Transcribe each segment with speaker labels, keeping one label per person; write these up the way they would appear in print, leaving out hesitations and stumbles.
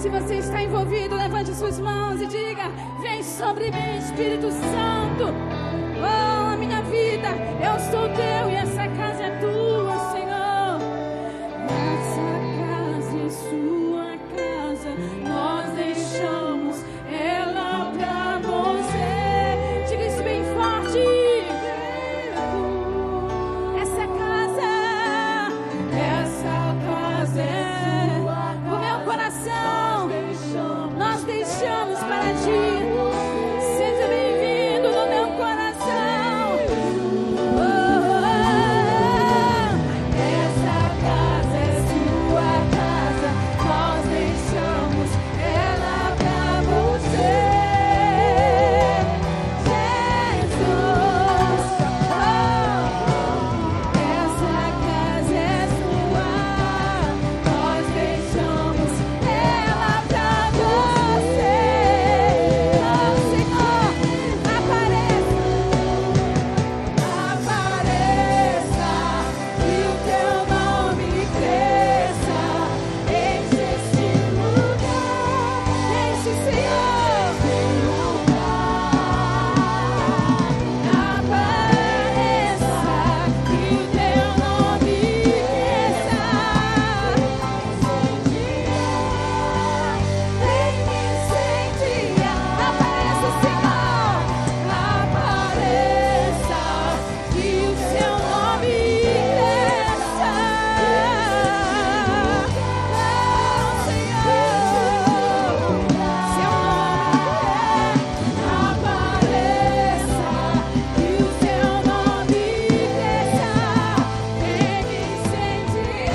Speaker 1: Se você está envolvido, levante suas mãos e diga: vem sobre mim, Espírito Santo. Oh, a minha vida, eu sou teu e essa casa é tua, Senhor. Essa casa é sua casa, nós deixamos ela pra você. Diga isso bem forte. Essa casa é o meu coração. Nós deixamos para ti. Seja bem-vindo no meu coração. Oh, oh, oh. Essa casa é sua casa, nós deixamos ela pra você. Jesus, oh, essa casa é sua, nós deixamos ela pra você. Oh, Senhor, apareça, e o teu nome cresça. Enche esse lugar, enche, Senhor, esse lugar. Apareça, e o teu nome cresça. Vem me incendiar. Apareça, Senhor, apareça, e o seu nome cresça. Oh, Senhor, seu nome apareça, e o seu nome cresça. Vem me incendiar,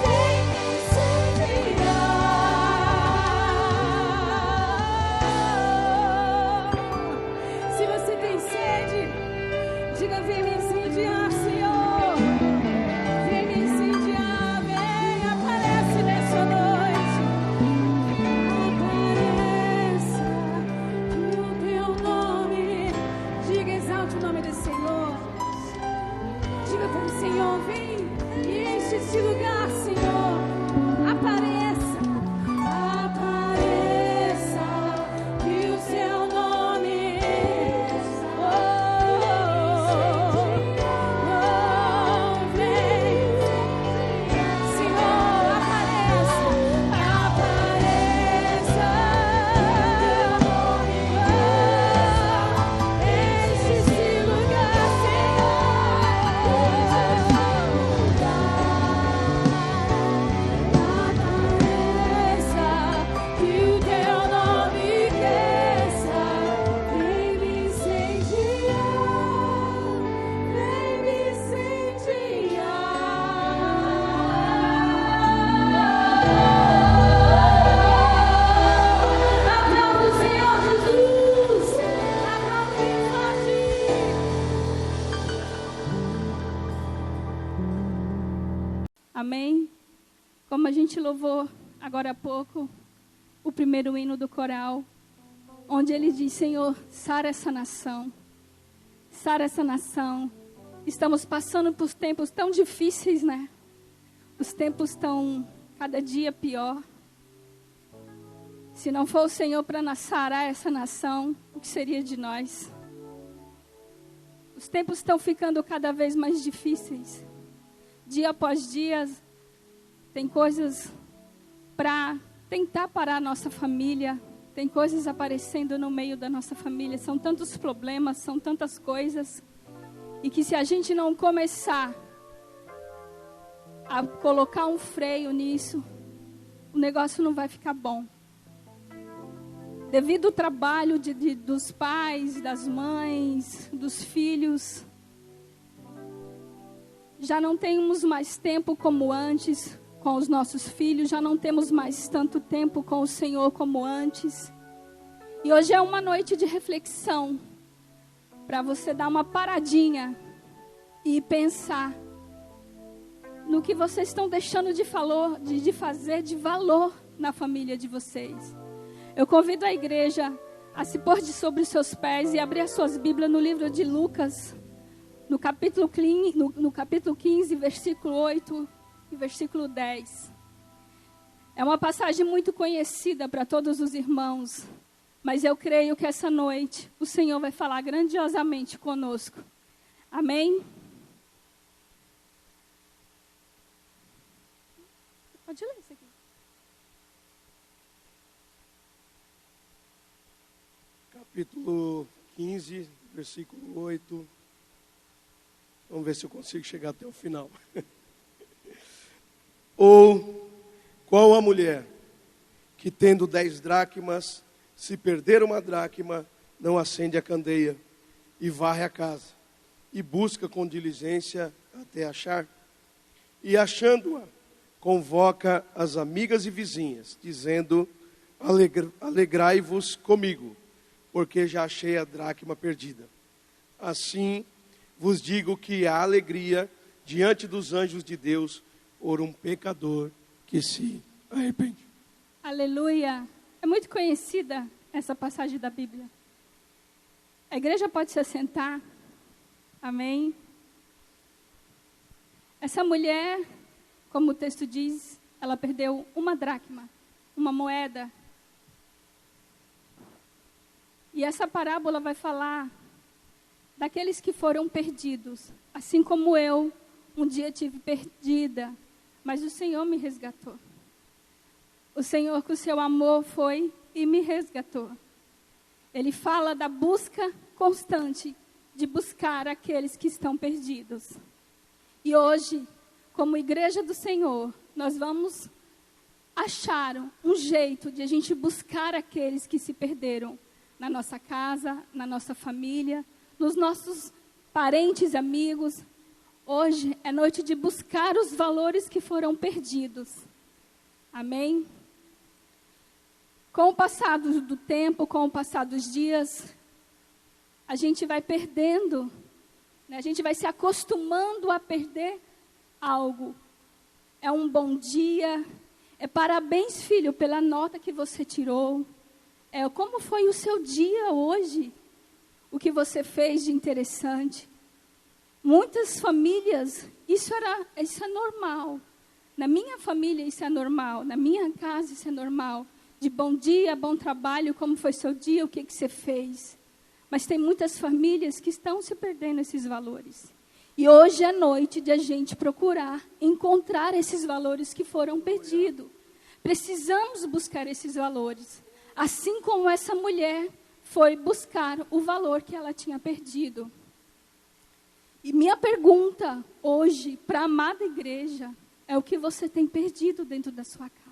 Speaker 1: vem me incendiar. Se você tem sede, diga: vem me incendiar, Senhor. Vem me incendiar, vem, aparece nessa noite. Apareça, e o teu nome. Diga, exalte o nome do Senhor. Diga para o Senhor: vem e enche este lugar, Senhor. Apareça, apareça, e o seu nome. Vem, Senhor, apareça, apareça. Enche esse lugar, apareça, que o teu nome cresça. Vem me incendiar, vem me incendiar. Aplauda o Senhor Jesus. Aplauda bem forte. Amém. Como a gente louvou agora há pouco o primeiro hino do coral, onde ele diz: Senhor, sara essa nação. Sara essa nação. Estamos passando por tempos tão difíceis, né? Os tempos estão cada dia pior. Se não for o Senhor para sarar essa nação, o que seria de nós? Os tempos estão ficando cada vez mais difíceis. Dia após dia, tem coisas para tentar parar a nossa família. Tem coisas aparecendo no meio da nossa família. São tantos problemas, são tantas coisas. E que se a gente não começar a colocar um freio nisso, o negócio não vai ficar bom. Devido ao trabalho dos pais, das mães, dos filhos, já não temos mais tempo como antes com os nossos filhos, já não temos mais tanto tempo com o Senhor como antes. E hoje é uma noite de reflexão, para você dar uma paradinha e pensar no que vocês estão deixando de fazer de valor na família de vocês. Eu convido a igreja a se pôr sobre os seus pés e abrir as suas Bíblias no livro de Lucas, no capítulo 15, versículo 8 e versículo 10. É uma passagem muito conhecida para todos os irmãos, mas eu creio que essa noite o Senhor vai falar grandiosamente conosco. Amém? Pode ler isso aqui.
Speaker 2: Capítulo 15, versículo 8. Vamos ver se eu consigo chegar até o final. Ou qual a mulher que, tendo 10 dracmas, se perder uma dracma, não acende a candeia e varre a casa, e busca com diligência até achar? E achando-a, convoca as amigas e vizinhas, dizendo: alegrai-vos comigo, porque já achei a dracma perdida. Assim vos digo que há alegria diante dos anjos de Deus por um pecador que se arrepende.
Speaker 1: Aleluia! É muito conhecida essa passagem da Bíblia. A igreja pode se assentar. Amém? Essa mulher, como o texto diz, ela perdeu uma dracma, uma moeda. E essa parábola vai falar daqueles que foram perdidos, assim como eu um dia tive perdida, mas o Senhor me resgatou. O Senhor, com o seu amor, foi e me resgatou. Ele fala da busca constante, de buscar aqueles que estão perdidos. E hoje, como igreja do Senhor, nós vamos achar um jeito de a gente buscar aqueles que se perderam na nossa casa, na nossa família, nos nossos parentes, amigos. Hoje é noite de buscar os valores que foram perdidos. Amém? Com o passar do tempo, com o passar dos dias, a gente vai perdendo, né? A gente vai se acostumando a perder algo. É um bom dia, é parabéns, filho, pela nota que você tirou. É como foi o seu dia hoje, o que você fez de interessante. Muitas famílias, isso é normal. Na minha família isso é normal, na minha casa isso é normal. De bom dia, bom trabalho, como foi seu dia, o que você fez. Mas tem muitas famílias que estão se perdendo esses valores. E hoje é noite de a gente procurar encontrar esses valores que foram perdidos. Precisamos buscar esses valores. Assim como essa mulher foi buscar o valor que ela tinha perdido. E minha pergunta hoje para a amada igreja é: o que você tem perdido dentro da sua casa?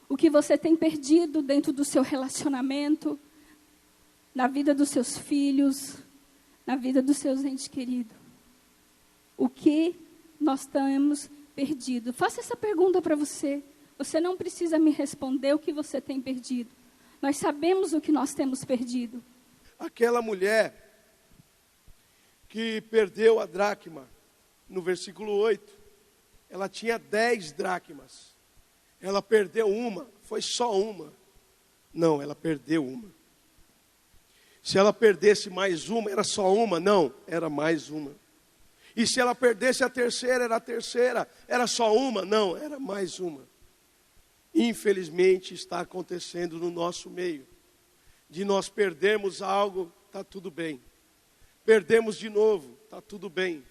Speaker 1: O que você tem perdido dentro do seu relacionamento, na vida dos seus filhos, na vida dos seus entes queridos? O que nós temos perdido? Faça essa pergunta para você. Você não precisa me responder o que você tem perdido. Nós sabemos o que nós temos perdido.
Speaker 2: Aquela mulher que perdeu a dracma, no versículo 8, ela tinha 10 dracmas. Ela perdeu uma, foi só uma. Não, ela perdeu uma. Se ela perdesse mais uma, era só uma? Não, era mais uma. E se ela perdesse a terceira, era a terceira, era só uma? Não, era mais uma. Infelizmente está acontecendo no nosso meio. De nós perdermos algo, está tudo bem. Perdemos de novo, está tudo bem.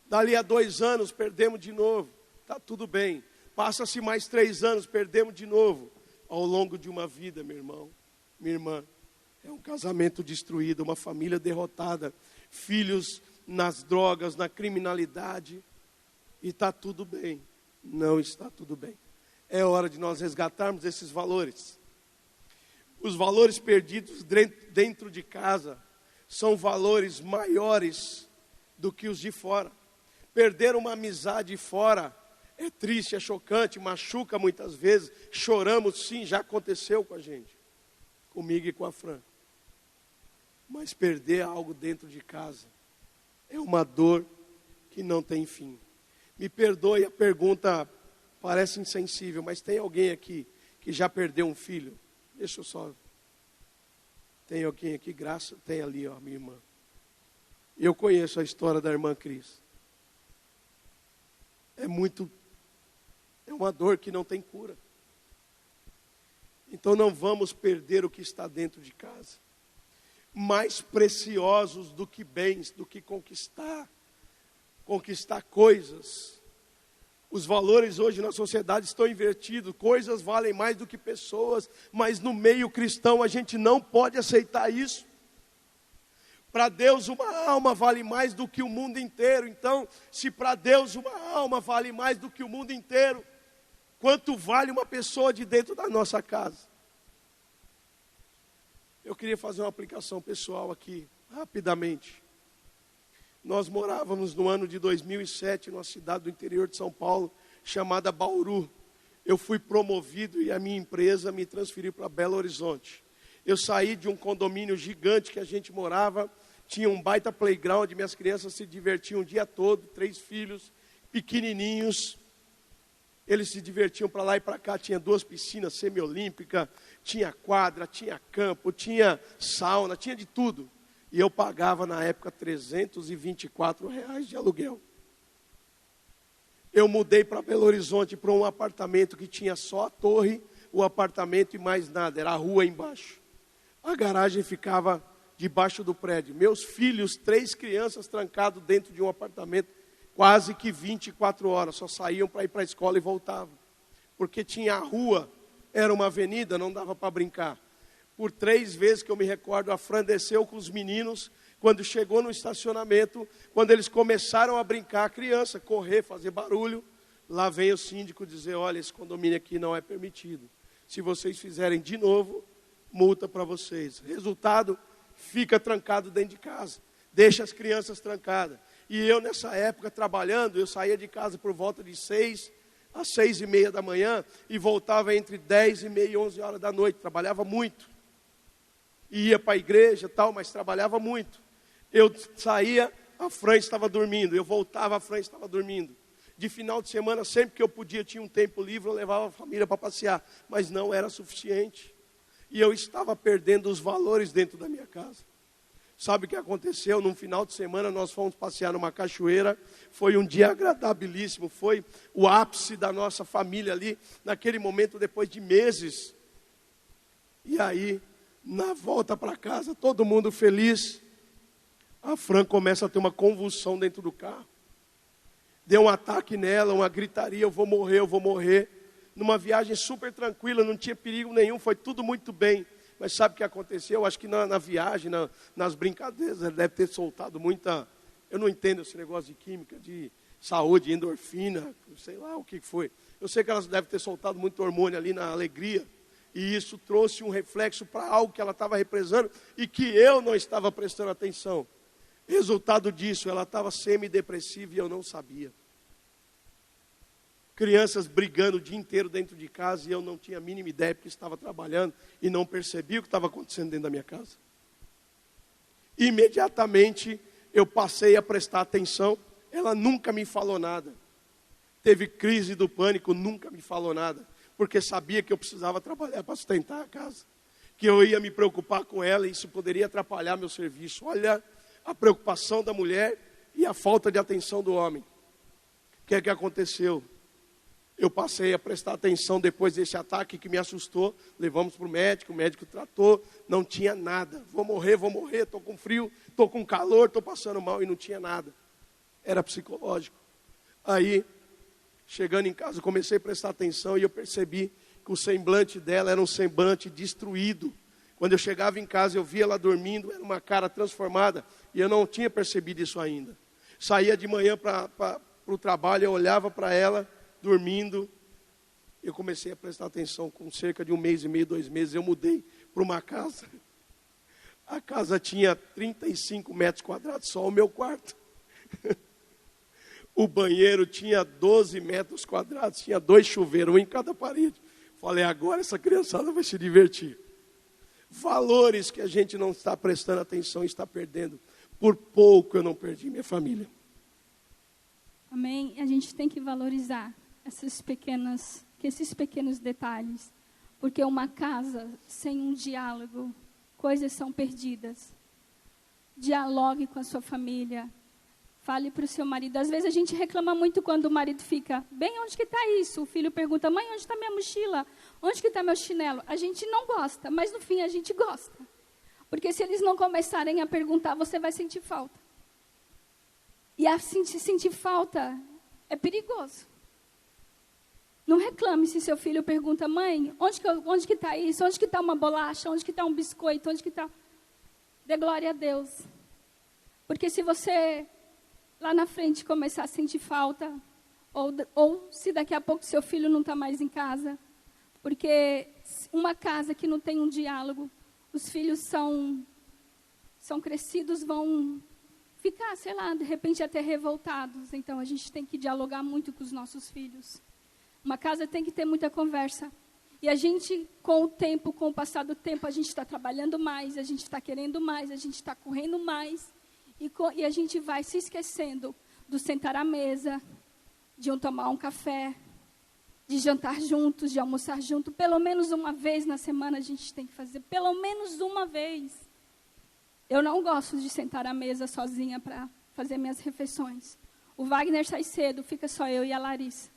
Speaker 2: Dali a 2 anos, perdemos de novo, está tudo bem. Passa-se mais 3 anos, perdemos de novo. Ao longo de uma vida, meu irmão, minha irmã, é um casamento destruído, uma família derrotada, filhos nas drogas, na criminalidade, e está tudo bem. Não está tudo bem. É hora de nós resgatarmos esses valores. Os valores perdidos dentro de casa são valores maiores do que os de fora. Perder uma amizade fora é triste, é chocante, machuca muitas vezes. Choramos, sim, já aconteceu com a gente, comigo e com a Fran. Mas perder algo dentro de casa é uma dor que não tem fim. Me perdoe, a pergunta parece insensível, mas tem alguém aqui que já perdeu um filho? Deixa eu só... Tem alguém aqui? Graça? Tem ali, ó, minha irmã. Eu conheço a história da irmã Cris. É uma dor que não tem cura. Então não vamos perder o que está dentro de casa. Mais preciosos do que bens, do que conquistar coisas. Os valores hoje na sociedade estão invertidos, coisas valem mais do que pessoas, mas no meio cristão a gente não pode aceitar isso. Para Deus uma alma vale mais do que o mundo inteiro. Então, se para Deus uma alma vale mais do que o mundo inteiro, quanto vale uma pessoa de dentro da nossa casa? Eu queria fazer uma aplicação pessoal aqui, rapidamente. Nós morávamos no ano de 2007, numa cidade do interior de São Paulo, chamada Bauru. Eu fui promovido e a minha empresa me transferiu para Belo Horizonte. Eu saí de um condomínio gigante que a gente morava, tinha um baita playground, minhas crianças se divertiam o dia todo, 3 filhos, pequenininhos. Eles se divertiam para lá e para cá, tinha 2 piscinas semiolímpicas, tinha quadra, tinha campo, tinha sauna, tinha de tudo. E eu pagava na época R$324 de aluguel. Eu mudei para Belo Horizonte para um apartamento que tinha só a torre, o apartamento e mais nada, era a rua embaixo. A garagem ficava debaixo do prédio. Meus filhos, 3 crianças trancados dentro de um apartamento, quase que 24 horas, só saíam para ir para a escola e voltavam. Porque tinha a rua, era uma avenida, não dava para brincar. Por 3 vezes que eu me recordo, a Fran desceu com os meninos, quando chegou no estacionamento, quando eles começaram a brincar, a criança, correr, fazer barulho, lá vem o síndico dizer, olha, esse condomínio aqui não é permitido. Se vocês fizerem de novo, multa para vocês. Resultado, fica trancado dentro de casa, deixa as crianças trancadas. E eu nessa época trabalhando, eu saía de casa por volta de 6 às 6:30 da manhã e voltava entre 10:30 e 11 horas da noite, trabalhava muito. E ia para a igreja e tal, mas trabalhava muito. Eu saía, a Fran estava dormindo, eu voltava, a Fran estava dormindo. De final de semana, sempre que eu podia, tinha um tempo livre, eu levava a família para passear, mas não era suficiente. E eu estava perdendo os valores dentro da minha casa. Sabe o que aconteceu? Num final de semana nós fomos passear numa cachoeira. Foi um dia agradabilíssimo. Foi o ápice da nossa família ali. Naquele momento, depois de meses. E aí, na volta para casa, todo mundo feliz. A Fran começa a ter uma convulsão dentro do carro. Deu um ataque nela, uma gritaria, eu vou morrer. Numa viagem super tranquila, não tinha perigo nenhum, foi tudo muito bem. Mas sabe o que aconteceu? Acho que na viagem, nas brincadeiras, ele deve ter soltado muita... Eu não entendo esse negócio de química, de saúde, endorfina, sei lá o que foi. Eu sei que elas devem ter soltado muito hormônio ali na alegria. E isso trouxe um reflexo para algo que ela estava represando e que eu não estava prestando atenção. Resultado disso, ela estava semidepressiva e eu não sabia. Crianças brigando o dia inteiro dentro de casa e eu não tinha a mínima ideia porque estava trabalhando e não percebi o que estava acontecendo dentro da minha casa. Imediatamente eu passei a prestar atenção, ela nunca me falou nada. Teve crise do pânico, nunca me falou nada, porque sabia que eu precisava trabalhar para sustentar a casa, que eu ia me preocupar com ela e isso poderia atrapalhar meu serviço. Olha a preocupação da mulher e a falta de atenção do homem. O que é que aconteceu? Eu passei a prestar atenção depois desse ataque que me assustou. Levamos para o médico tratou, não tinha nada. Vou morrer, estou com frio, estou com calor, estou passando mal e não tinha nada. Era psicológico. Aí, chegando em casa, comecei a prestar atenção e eu percebi que o semblante dela era um semblante destruído. Quando eu chegava em casa, eu via ela dormindo, era uma cara transformada e eu não tinha percebido isso ainda. Saía de manhã para o trabalho, eu olhava para ela, dormindo, eu comecei a prestar atenção. Com cerca de 1 mês e meio, 2 meses, eu mudei para uma casa. A casa tinha 35 metros quadrados, só o meu quarto. O banheiro tinha 12 metros quadrados, tinha 2 chuveiros, um em cada parede. Falei, agora essa criançada vai se divertir. Valores que a gente não está prestando atenção e está perdendo. Por pouco eu não perdi minha família.
Speaker 1: Amém? A gente tem que valorizar esses pequenos detalhes, porque uma casa sem um diálogo, coisas são perdidas. Dialogue com a sua família, Fale para o seu marido. Às vezes a gente reclama muito quando o marido fica, bem, onde que está isso? O filho pergunta, mãe, onde está minha mochila? Onde que está meu chinelo? A gente não gosta, mas no fim a gente gosta. Porque se eles não começarem a perguntar, você vai sentir falta. E assim, sentir falta é perigoso. Não reclame se seu filho pergunta, mãe, onde que está isso? Onde que está uma bolacha? Onde que está um biscoito? Onde que está... Dê glória a Deus. Porque se você... lá na frente começar a sentir falta, ou se daqui a pouco seu filho não está mais em casa, porque uma casa que não tem um diálogo, os filhos são crescidos, vão ficar, sei lá, de repente até revoltados. Então a gente tem que dialogar muito com os nossos filhos. Uma casa tem que ter muita conversa. E a gente, com o tempo, com o passar do tempo, a gente está trabalhando mais, a gente está querendo mais, a gente está correndo mais. E a gente vai se esquecendo do sentar à mesa, de tomar um café, de jantar juntos, de almoçar junto. Pelo menos uma vez na semana a gente tem que fazer, pelo menos uma vez. Eu não gosto de sentar à mesa sozinha para fazer minhas refeições. O Wagner sai cedo, fica só eu e a Larissa.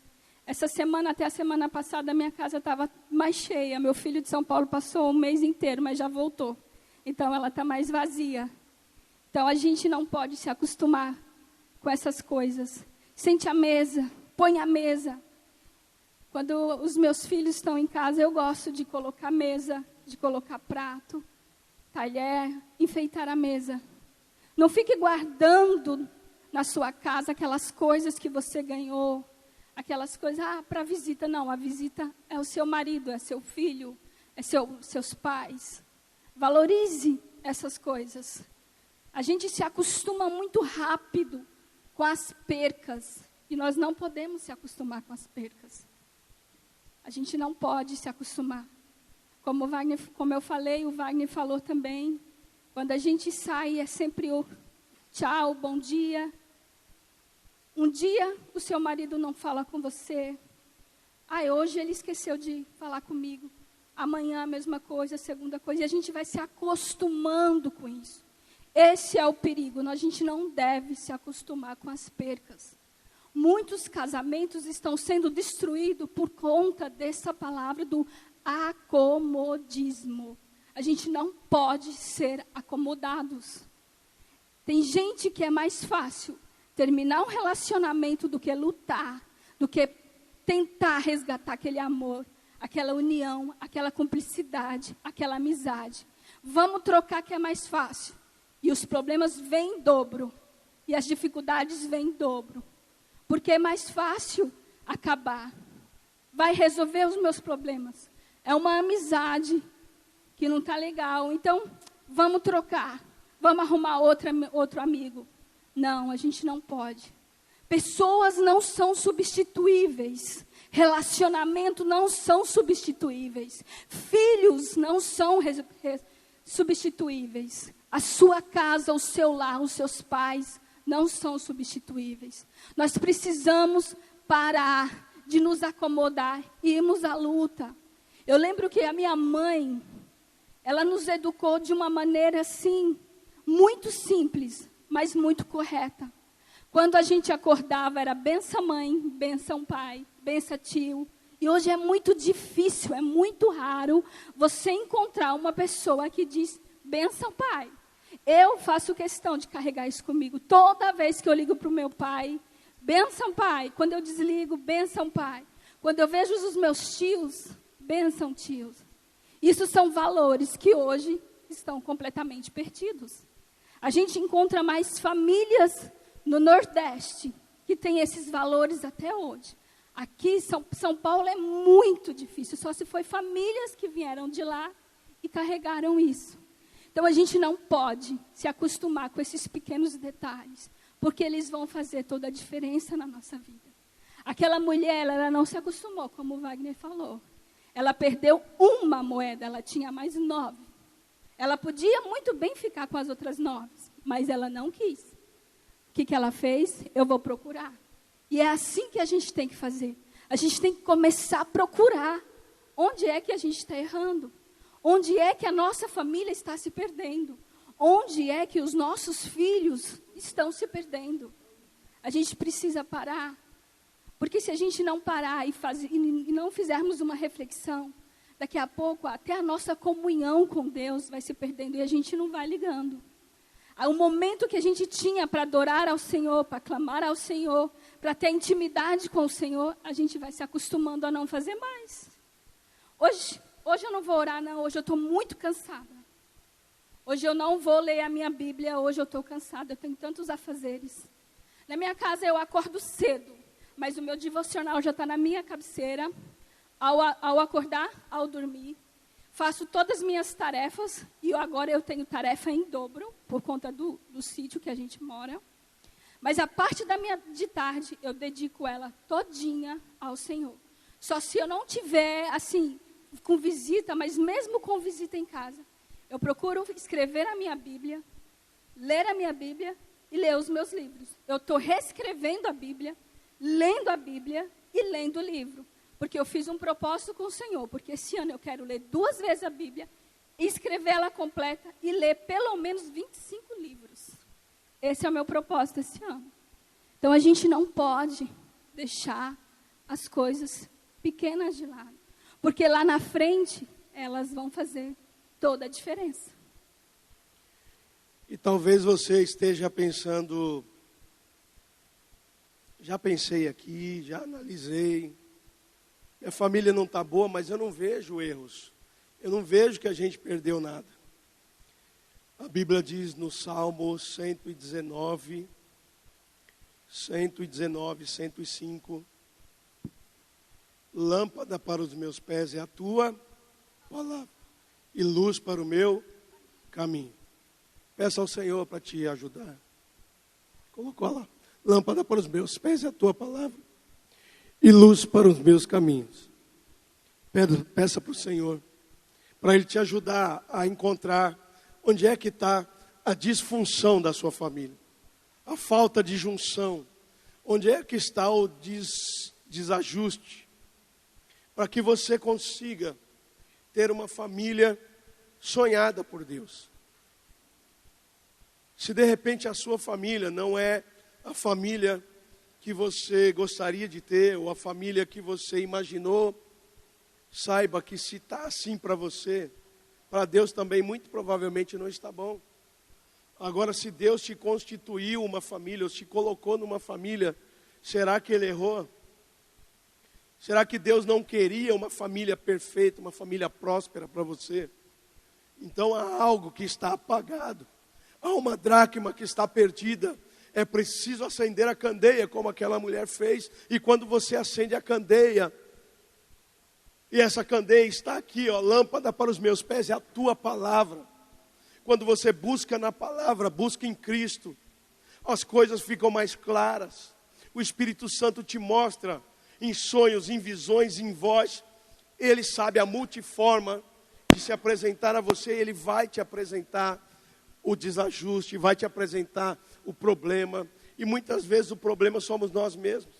Speaker 1: Essa semana, até a semana passada, a minha casa estava mais cheia. Meu filho de São Paulo passou um mês inteiro, mas já voltou. Então ela está mais vazia. Então, a gente não pode se acostumar com essas coisas. Sente à mesa, põe a mesa. Quando os meus filhos estão em casa, eu gosto de colocar mesa, de colocar prato, talher, enfeitar a mesa. Não fique guardando na sua casa aquelas coisas que você ganhou, aquelas coisas, para visita. Não, a visita é o seu marido, é seu filho, é seus pais. Valorize essas coisas. A gente se acostuma muito rápido com as percas. E nós não podemos se acostumar com as percas. A gente não pode se acostumar. Como eu falei, o Wagner falou também. Quando a gente sai, é sempre o tchau, bom dia. Um dia o seu marido não fala com você. Hoje ele esqueceu de falar comigo. Amanhã a mesma coisa, a segunda coisa. E a gente vai se acostumando com isso. Esse é o perigo. A gente não deve se acostumar com as percas. Muitos casamentos estão sendo destruídos por conta dessa palavra do acomodismo. A gente não pode ser acomodados. Tem gente que é mais fácil terminar um relacionamento do que lutar, do que tentar resgatar aquele amor, aquela união, aquela cumplicidade, aquela amizade. Vamos trocar que é mais fácil. E os problemas vêm em dobro. E as dificuldades vêm em dobro. Porque é mais fácil acabar. Vai resolver os meus problemas. É uma amizade que não está legal. Então, vamos trocar. Vamos arrumar outro amigo. Não, a gente não pode. Pessoas não são substituíveis. Relacionamento não são substituíveis. Filhos não são substituíveis. A sua casa, o seu lar, os seus pais não são substituíveis. Nós precisamos parar de nos acomodar e irmos à luta. Eu lembro que a minha mãe, ela nos educou de uma maneira assim, muito simples, mas muito correta. Quando a gente acordava, era benção mãe, benção pai, benção tio. E hoje é muito difícil, é muito raro você encontrar uma pessoa que diz benção pai. Eu faço questão de carregar isso comigo. Toda vez que eu ligo para o meu pai, benção pai. Quando eu desligo, benção pai. Quando eu vejo os meus tios, benção tios. Isso são valores que hoje estão completamente perdidos. A gente encontra mais famílias no Nordeste que têm esses valores até hoje. Aqui, São Paulo é muito difícil. Só se foi famílias que vieram de lá e carregaram isso. Então, a gente não pode se acostumar com esses pequenos detalhes, porque eles vão fazer toda a diferença na nossa vida. Aquela mulher, ela não se acostumou, como o Wagner falou. Ela perdeu uma moeda, ela tinha mais 9. Ela podia muito bem ficar com as outras 9, mas ela não quis. O que ela fez? Eu vou procurar. E é assim que a gente tem que fazer. A gente tem que começar a procurar onde é que a gente está errando. Onde é que a nossa família está se perdendo? Onde é que os nossos filhos estão se perdendo? A gente precisa parar. Porque se a gente não parar e não fizermos uma reflexão, daqui a pouco até a nossa comunhão com Deus vai se perdendo e a gente não vai ligando. O momento que a gente tinha para adorar ao Senhor, para clamar ao Senhor, para ter intimidade com o Senhor, a gente vai se acostumando a não fazer mais. Hoje eu não vou orar, não. Hoje eu estou muito cansada. Hoje eu não vou ler a minha Bíblia. Hoje eu estou cansada. Eu tenho tantos afazeres. Na minha casa eu acordo cedo, mas o meu devocional já está na minha cabeceira. Ao acordar, ao dormir, faço todas as minhas tarefas. E agora eu tenho tarefa em dobro, por conta do sítio que a gente mora. Mas a parte de tarde, eu dedico ela todinha ao Senhor. Só se eu não tiver, assim, com visita, mas mesmo com visita em casa, eu procuro escrever a minha Bíblia, ler a minha Bíblia e ler os meus livros. Eu estou reescrevendo a Bíblia, lendo a Bíblia e lendo o livro. Porque eu fiz um propósito com o Senhor. Porque esse ano eu quero ler 2 vezes a Bíblia, escrevê-la completa e ler pelo menos 25 livros. Esse é o meu propósito esse ano. Então a gente não pode deixar as coisas pequenas de lado. Porque lá na frente, elas vão fazer toda a diferença.
Speaker 2: E talvez você esteja pensando, já pensei aqui, já analisei, minha família não está boa, mas eu não vejo erros. Eu não vejo que a gente perdeu nada. A Bíblia diz no Salmo 119, 105, lâmpada para os meus pés é a tua palavra e luz para o meu caminho. Peça ao Senhor para te ajudar. Colocou lá, lâmpada para os meus pés é a tua palavra e luz para os meus caminhos. Peça para o Senhor, para Ele te ajudar a encontrar onde é que está a disfunção da sua família, a falta de junção, onde é que está o desajuste, para que você consiga ter uma família sonhada por Deus. Se de repente a sua família não é a família que você gostaria de ter, ou a família que você imaginou, saiba que se está assim para você, para Deus também muito provavelmente não está bom. Agora, se Deus te constituiu uma família, ou te colocou numa família, será que Ele errou? Será que Deus não queria uma família perfeita, uma família próspera para você? Então há algo que está apagado, há uma dracma que está perdida. É preciso acender a candeia, como aquela mulher fez. E quando você acende a candeia, e essa candeia está aqui, ó, lâmpada para os meus pés, é a tua palavra. Quando você busca na palavra, busca em Cristo, as coisas ficam mais claras. O Espírito Santo te mostra em sonhos, em visões, em voz. Ele sabe a multiforma de se apresentar a você. Ele vai te apresentar o desajuste, vai te apresentar o problema. E muitas vezes o problema somos nós mesmos.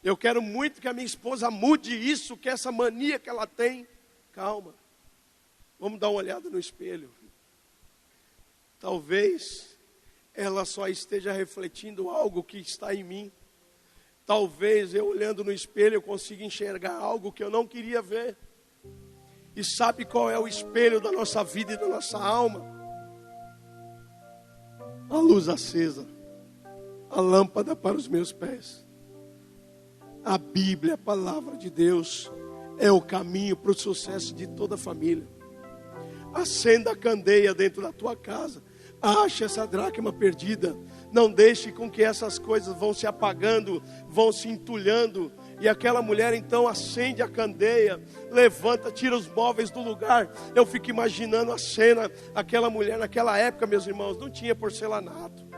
Speaker 2: Eu quero muito que a minha esposa mude isso, que essa mania que ela tem. Calma, vamos dar uma olhada no espelho. Talvez ela só esteja refletindo algo que está em mim. Talvez eu olhando no espelho eu consiga enxergar algo que eu não queria ver. E sabe qual é o espelho da nossa vida e da nossa alma? A luz acesa, a lâmpada para os meus pés. A Bíblia, a palavra de Deus, é o caminho para o sucesso de toda a família. Acenda a candeia dentro da tua casa. Ache essa dracma perdida. Não deixe com que essas coisas vão se apagando, vão se entulhando. E aquela mulher então acende a candeia, levanta, tira os móveis do lugar. Eu fico imaginando a cena, aquela mulher naquela época, meus irmãos, não tinha porcelanato,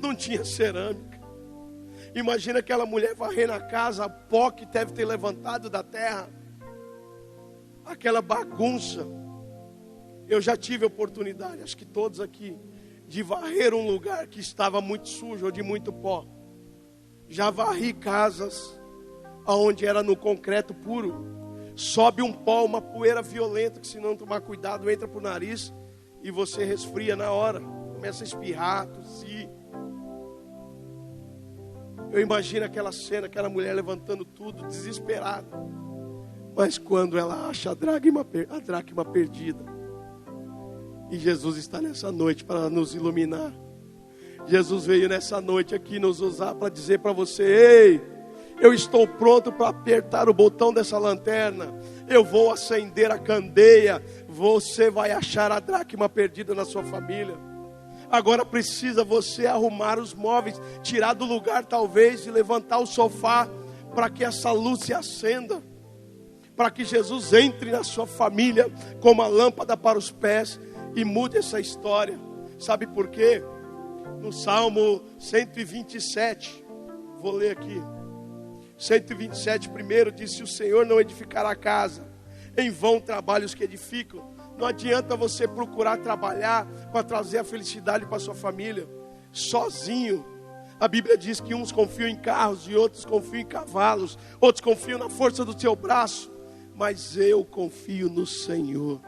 Speaker 2: não tinha cerâmica. Imagina aquela mulher varrendo a casa, o pó que deve ter levantado da terra, aquela bagunça. Eu já tive a oportunidade, acho que todos aqui, de varrer um lugar que estava muito sujo ou de muito pó. Já varri casas onde era no concreto puro. Sobe um pó, uma poeira violenta, que se não tomar cuidado entra para o nariz e você resfria na hora. Começa a espirrar, tossir. Eu imagino aquela cena, aquela mulher levantando tudo, desesperada. Mas quando ela acha a dracma perdida, e Jesus está nessa noite para nos iluminar. Jesus veio nessa noite aqui nos usar para dizer para você: ei, eu estou pronto para apertar o botão dessa lanterna. Eu vou acender a candeia. Você vai achar a dracma perdida na sua família. Agora precisa você arrumar os móveis, tirar do lugar talvez e levantar o sofá para que essa luz se acenda, para que Jesus entre na sua família como a lâmpada para os pés e mude essa história. Sabe por quê? No Salmo 127, vou ler aqui. 127 primeiro diz: se o Senhor não edificar a casa, em vão trabalham os que edificam. Não adianta você procurar trabalhar para trazer a felicidade para a sua família sozinho. A Bíblia diz que uns confiam em carros e outros confiam em cavalos, outros confiam na força do seu braço, mas eu confio no Senhor.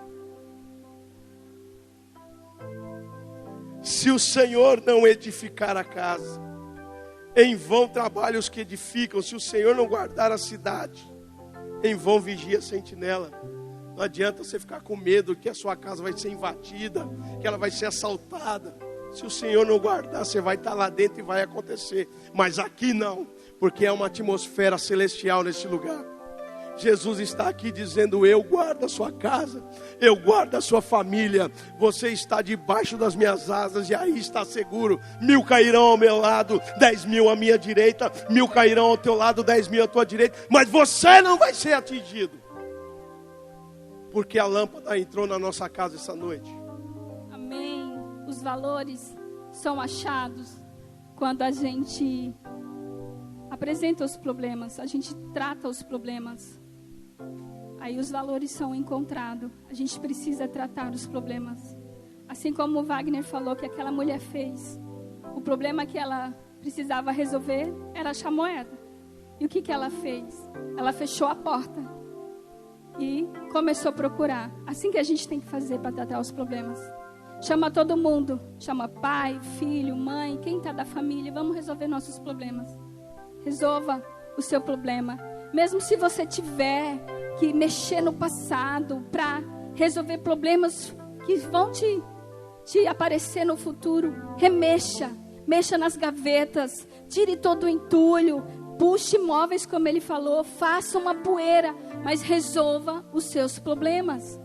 Speaker 2: Se o Senhor não edificar a casa, em vão trabalham os que edificam. Se o Senhor não guardar a cidade, em vão vigia a sentinela. Não adianta você ficar com medo que a sua casa vai ser invadida, que ela vai ser assaltada. Se o Senhor não guardar, você vai estar lá dentro e vai acontecer. Mas aqui não, porque é uma atmosfera celestial nesse lugar. Jesus está aqui dizendo: eu guardo a sua casa, eu guardo a sua família. Você está debaixo das minhas asas e aí está seguro. 1000 cairão ao meu lado, 10.000 à minha direita, 1000 cairão ao teu lado, 10.000 à tua direita, mas você não vai ser atingido, porque a lâmpada entrou na nossa casa essa noite.
Speaker 1: Amém. Os valores são achados quando a gente apresenta os problemas, a gente trata os problemas. Aí os valores são encontrados. A gente precisa tratar os problemas. Assim como o Wagner falou que aquela mulher fez. O problema que ela precisava resolver era achar moeda. E o que ela fez? Ela fechou a porta e começou a procurar. Assim que a gente tem que fazer para tratar os problemas. Chama todo mundo. Chama pai, filho, mãe, quem está da família. Vamos resolver nossos problemas. Resolva o seu problema. Mesmo se você tiver que mexer no passado para resolver problemas que vão te aparecer no futuro, remexa. Mexa nas gavetas. Tire todo o entulho. Puxe móveis, como ele falou. Faça uma poeira. Mas resolva os seus problemas.